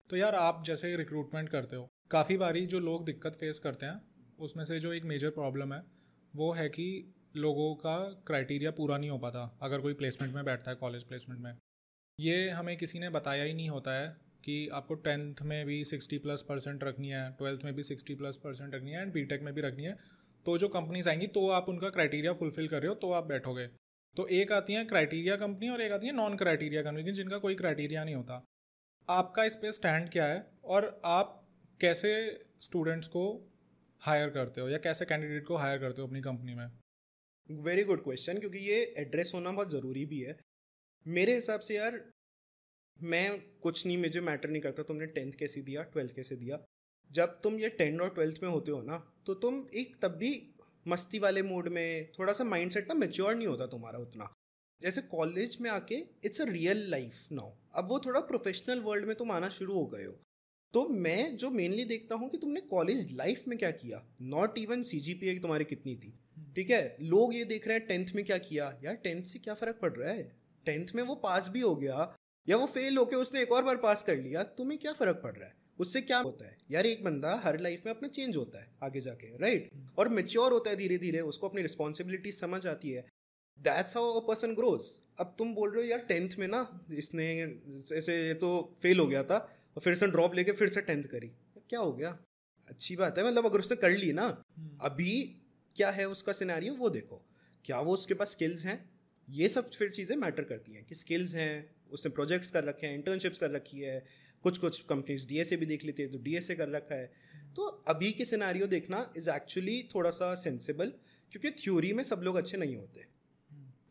तो यार आप जैसे रिक्रूटमेंट करते हो, काफ़ी बारी जो लोग दिक्कत फेस करते हैं उसमें से जो एक मेजर प्रॉब्लम है वो है कि लोगों का क्राइटेरिया पूरा नहीं हो पाता अगर कोई प्लेसमेंट में बैठता है, कॉलेज प्लेसमेंट में। ये हमें किसी ने बताया ही नहीं होता है कि आपको टेंथ में भी 60+% रखनी है, ट्वेल्थ में भी 60+% रखनी है एंड बीटेक में भी रखनी है। तो जो कंपनीज आएंगी तो आप उनका क्राइटेरिया फुलफिल कर रहे हो तो आप बैठोगे। तो एक आती है क्राइटेरिया कंपनी और एक आती है नॉन क्राइटेरिया कंपनी जिनका कोई क्राइटेरिया नहीं होता। आपका इस पे स्टैंड क्या है और आप कैसे स्टूडेंट्स को हायर करते हो या कैसे कैंडिडेट को हायर करते हो अपनी कंपनी में? वेरी गुड क्वेश्चन, क्योंकि ये एड्रेस होना बहुत ज़रूरी भी है मेरे हिसाब से यार। मैं कुछ नहीं, मुझे मैटर नहीं करता तुमने टेंथ कैसे दिया, ट्वेल्थ कैसे दिया। जब तुम ये 10 और 12th में होते हो ना, तो तुम एक तब भी मस्ती वाले मूड में, थोड़ा सा माइंडसेट ना मेच्योर नहीं होता तुम्हारा उतना। जैसे कॉलेज में आके it's a real life now, अब वो थोड़ा प्रोफेशनल वर्ल्ड में तुम आना शुरू हो गए हो। तो मैं जो मेनली देखता हूँ कि तुमने कॉलेज लाइफ में क्या किया, नॉट इवन CGPA तुम्हारी कितनी थी। ठीक है, लोग ये देख रहे हैं टेंथ में क्या किया। यार टेंथ से क्या फ़र्क पड़ रहा है? टेंथ में वो पास भी हो गया या वो फेल होके उसने एक और बार पास कर लिया, तुम्हें क्या फ़र्क पड़ रहा है? उससे क्या होता है यार, एक बंदा हर लाइफ में अपना चेंज होता है आगे जाके, राइट? और मेच्योर होता है धीरे धीरे, उसको अपनी रिस्पॉन्सिबिलिटी समझ आती है। That's how a person grows. अब तुम बोल रहे हो यार टेंथ में ना इसने ऐसे, ये तो फेल हो गया था और फिर से ड्रॉप लेके फिर से टेंथ करी, क्या हो गया? अच्छी बात है, मतलब अगर उसने कर ली ना, अभी क्या है उसका सिनेरियो वो देखो, क्या वो उसके पास स्किल्स हैं? ये सब फिर चीज़ें मैटर करती हैं कि स्किल्स हैं, उसने प्रोजेक्ट्स कर रखे हैं, इंटर्नशिप्स कर रखी है, कुछ कुछ कंपनीज DSA भी देख लेती है तो DSA कर रखा है। तो अभी के सिनेरियो देखना इज़ एक्चुअली थोड़ा सा सेंसिबल, क्योंकि थ्योरी में सब लोग अच्छे नहीं होते।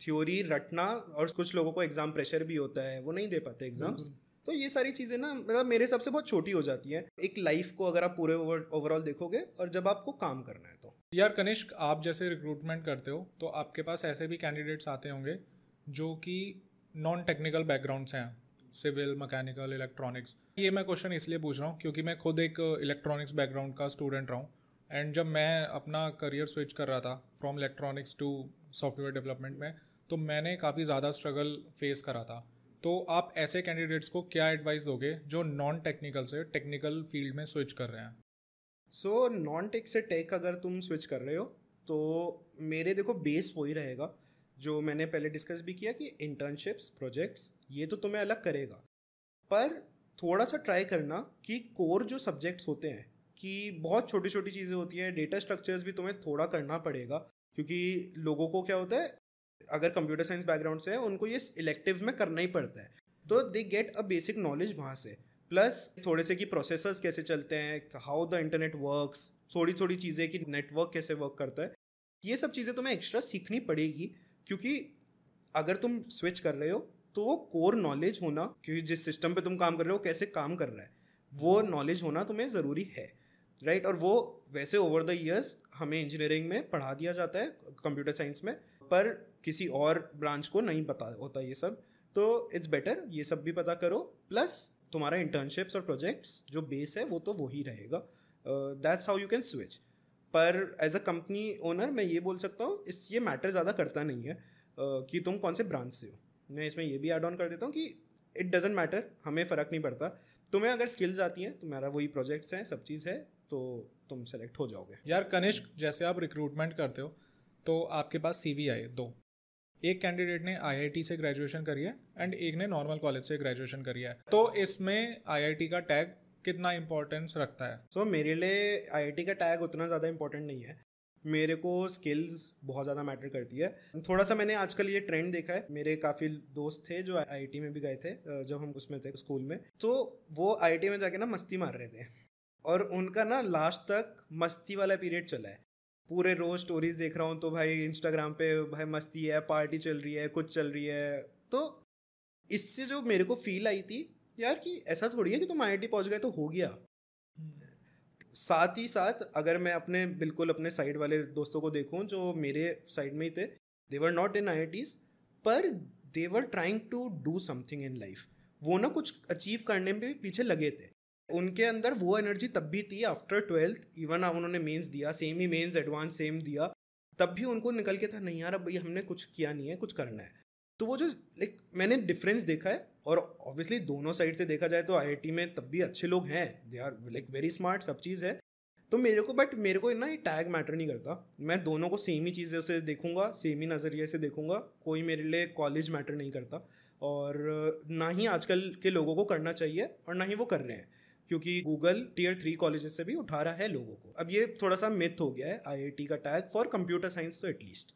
थ्योरी रटना, और कुछ लोगों को एग्जाम प्रेशर भी होता है, वो नहीं दे पाते एग्जाम्स। तो ये सारी चीज़ें ना, मतलब मेरे हिसाब से बहुत छोटी हो जाती हैं एक लाइफ को, अगर आप पूरे ओवरऑल देखोगे और जब आपको काम करना है तो। यार कनिष्क, आप जैसे रिक्रूटमेंट करते हो तो आपके पास ऐसे भी कैंडिडेट्स आते होंगे जो कि नॉन टेक्निकल बैकग्राउंड से हैं, सिविल, मैकेनिकल, इलेक्ट्रॉनिक्स। ये मैं क्वेश्चन इसलिए पूछ रहा हूँ क्योंकि मैं खुद एक इलेक्ट्रॉनिक्स बैकग्राउंड का स्टूडेंट रहा हूँ। एंड जब मैं अपना करियर स्विच कर रहा था from electronics to software development में, तो मैंने काफ़ी ज़्यादा स्ट्रगल फेस करा था। तो आप ऐसे कैंडिडेट्स को क्या एडवाइस दोगे जो नॉन टेक्निकल से टेक्निकल फील्ड में स्विच कर रहे हैं? सो नॉन टेक से टेक अगर तुम स्विच कर रहे हो तो मेरे देखो बेस वही रहेगा जो मैंने पहले डिस्कस भी किया कि इंटर्नशिप्स, प्रोजेक्ट्स, ये तो तुम्हें अलग करेगा। पर थोड़ा सा ट्राई करना कि कोर जो सब्जेक्ट्स होते हैं, कि बहुत छोटी छोटी चीज़ें होती हैं, डेटा स्ट्रक्चर्स भी तुम्हें थोड़ा करना पड़ेगा। क्योंकि लोगों को क्या होता है, अगर कंप्यूटर साइंस बैकग्राउंड से है उनको ये इलेक्टिव में करना ही पड़ता है, तो they get a basic knowledge वहाँ से। प्लस थोड़े से कि प्रोसेसर्स कैसे चलते हैं, हाउ द इंटरनेट वर्क्स, थोड़ी थोड़ी चीज़ें कि नेटवर्क कैसे वर्क करता है, ये सब चीज़ें तुम्हें एक्स्ट्रा सीखनी पड़ेगी। क्योंकि अगर तुम स्विच कर रहे हो तो वो कोर नॉलेज होना, क्योंकि जिस सिस्टम पे तुम काम कर रहे हो कैसे काम कर रहा है, वो नॉलेज होना तुम्हें ज़रूरी है, राइट? और वो वैसे ओवर द ईयर्स हमें इंजीनियरिंग में पढ़ा दिया जाता है, कंप्यूटर साइंस में, पर किसी और ब्रांच को नहीं पता होता ये सब। तो इट्स बेटर ये सब भी पता करो, प्लस तुम्हारा इंटर्नशिप्स और प्रोजेक्ट्स जो बेस है वो तो वही रहेगा। That's how you can switch. पर एज अ कंपनी ओनर मैं ये बोल सकता हूँ, इस ये मैटर ज़्यादा करता नहीं है कि तुम कौन से ब्रांच से हो। मैं इसमें ये भी ऐड ऑन कर देता हूँ कि इट डजेंट मैटर, हमें फ़र्क नहीं पड़ता। तुम्हें अगर स्किल्स आती हैं, तुम्हारा वही प्रोजेक्ट्स हैं, सब चीज़ है, तो तुम सेलेक्ट हो जाओगे। यार कनिष्क, जैसे आप रिक्रूटमेंट करते हो तो आपके पास CV आए दो। एक कैंडिडेट ने IIT से ग्रेजुएशन करी है एंड एक ने नॉर्मल कॉलेज से ग्रेजुएशन करी है, तो इसमें IIT का टैग कितना इंपॉर्टेंस रखता है? सो मेरे लिए IIT का टैग उतना ज़्यादा इंपॉर्टेंट नहीं है। मेरे को स्किल्स बहुत ज़्यादा मैटर करती है। थोड़ा सा मैंने आजकल ये ट्रेंड देखा है, मेरे काफ़ी दोस्त थे जो IIT में भी गए थे, जब हम उसमें थे स्कूल में, तो वो IIT में जाके ना मस्ती मार रहे थे, और उनका ना लास्ट तक मस्ती वाला पीरियड चला है। पूरे रोज स्टोरीज देख रहा हूँ तो भाई इंस्टाग्राम पे भाई मस्ती है, पार्टी चल रही है, कुछ चल रही है। तो इससे जो मेरे को फील आई थी यार, कि ऐसा थोड़ी है कि तुम IIT पहुंच गए तो हो गया। साथ ही साथ अगर मैं अपने बिल्कुल अपने साइड वाले दोस्तों को देखूं जो मेरे साइड में ही थे, दे वर नॉट इन IITs, पर they were trying to do something in life. वो ना कुछ अचीव करने में भी पीछे लगे थे, उनके अंदर वो एनर्जी तब भी थी आफ्टर 12th। इवन उन्होंने मेंस दिया, सेम ही मेंस एडवांस सेम दिया, तब भी उनको निकल के था नहीं यार अब भाई हमने कुछ किया नहीं है, कुछ करना है। तो वो जो लाइक मैंने डिफरेंस देखा है, और ऑब्वियसली दोनों साइड से देखा जाए तो आईआईटी में तब भी अच्छे लोग हैं, they are like very smart, सब चीज़ है। तो मेरे को ना ये टैग मैटर नहीं करता, मैं दोनों को सेम ही चीज़ें से देखूंगा, सेम ही नज़रिए से देखूंगा, कोई मेरे लिए कॉलेज मैटर नहीं करता। और ना ही आजकल के लोगों को करना चाहिए, और ना ही वो कर रहे हैं, क्योंकि गूगल Tier 3 कॉलेजेस से भी उठा रहा है लोगों को। अब ये थोड़ा सा मिथ हो गया है आईआईटी का टैग, फॉर कंप्यूटर साइंस तो एटलीस्ट।